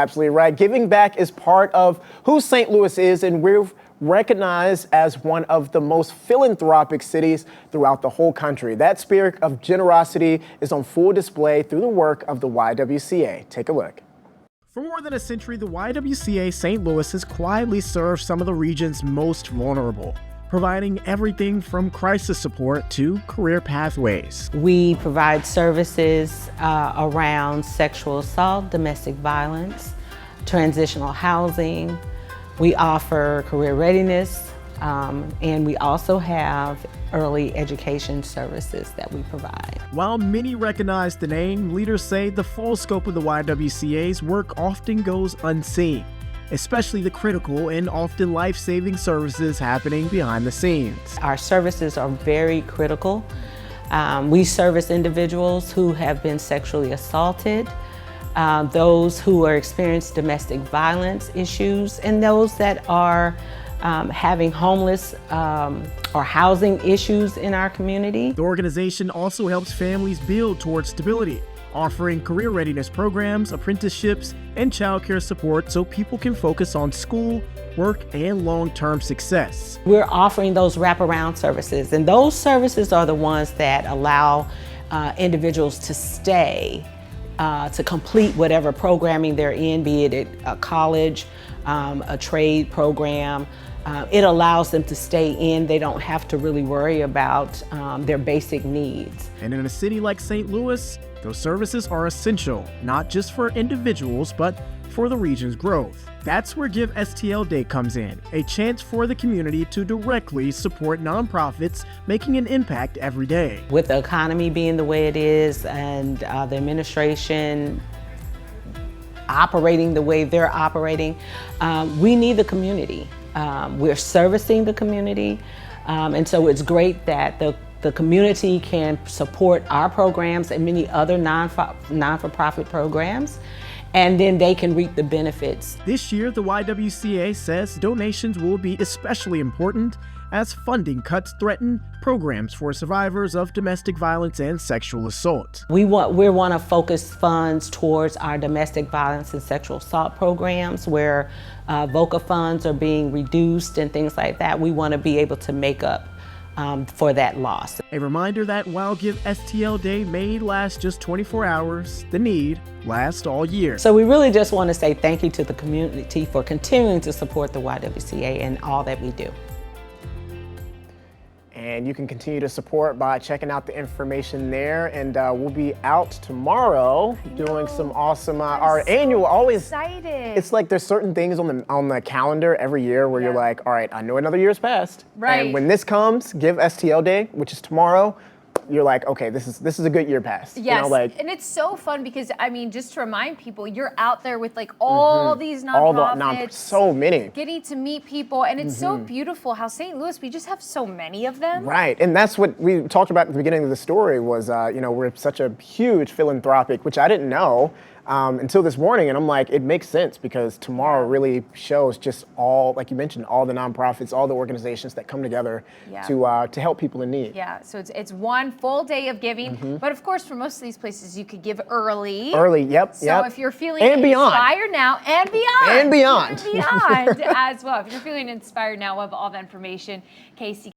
Absolutely right. Giving back is part of who St. Louis is, and we're recognized as one of the most philanthropic cities throughout the whole country. That spirit of generosity is on full display through the work of the YWCA. Take a look. For more than a century, the YWCA St. Louis has quietly served some of the region's most vulnerable, providing everything from crisis support to career pathways. We provide services around sexual assault, domestic violence, transitional housing. We offer career readiness, and we also have early education services that we provide. While many recognize the name, leaders say the full scope of the YWCA's work often goes unseen, especially the critical and often life-saving services happening behind the scenes. Our services are very critical. We service individuals who have been sexually assaulted, those who are experiencing domestic violence issues, and those that are having homeless or housing issues in our community. The organization also helps families build towards stability, offering career readiness programs, apprenticeships, and childcare support so people can focus on school, work, and long-term success. We're offering those wraparound services, and those services are the ones that allow individuals to stay, to complete whatever programming they're in, be it a college, a trade program. It allows them to stay in. They don't have to really worry about their basic needs. And in a city like St. Louis, those services are essential, not just for individuals, but for the region's growth. That's where Give STL Day comes in, a chance for the community to directly support nonprofits making an impact every day. With the economy being the way it is and the administration operating the way they're operating, we need the community. We're servicing the community, and so it's great that the community can support our programs and many other non-for-profit programs, and then they can reap the benefits. This year, the YWCA says donations will be especially important as funding cuts threaten programs for survivors of domestic violence and sexual assault. We want to focus funds towards our domestic violence and sexual assault programs where VOCA funds are being reduced and things like that. We want to be able to make up for that loss. A reminder that while Give STL Day may last just 24 hours, the need lasts all year. So we really just want to say thank you to the community for continuing to support the YWCA and all that we do. And you can continue to support by checking out the information there. And we'll be out tomorrow doing some awesome, our annual, always excited. It's like there's certain things on the calendar every year where you're like, all right, I know another year's passed. Right. And when this comes, Give STL Day, which is tomorrow, you're like, okay, this is a good year past. Yes, you know, like, and it's so fun because, I mean, just to remind people, you're out there with like all these nonprofits. So many. Getting to meet people, and it's so beautiful how St. Louis, we just have so many of them. Right, and that's what we talked about at the beginning of the story was, you know, we're such a huge philanthropic, which I didn't know until this morning, and I'm like, it makes sense because tomorrow really shows just all, like you mentioned, all the nonprofits, all the organizations that come together to help people in need. Yeah, so it's one full day of giving, but of course, for most of these places, you could give early. Early, yep. So if you're feeling and inspired now, and beyond. And beyond. And beyond as well. If you're feeling inspired now, we'll have all the information. Casey.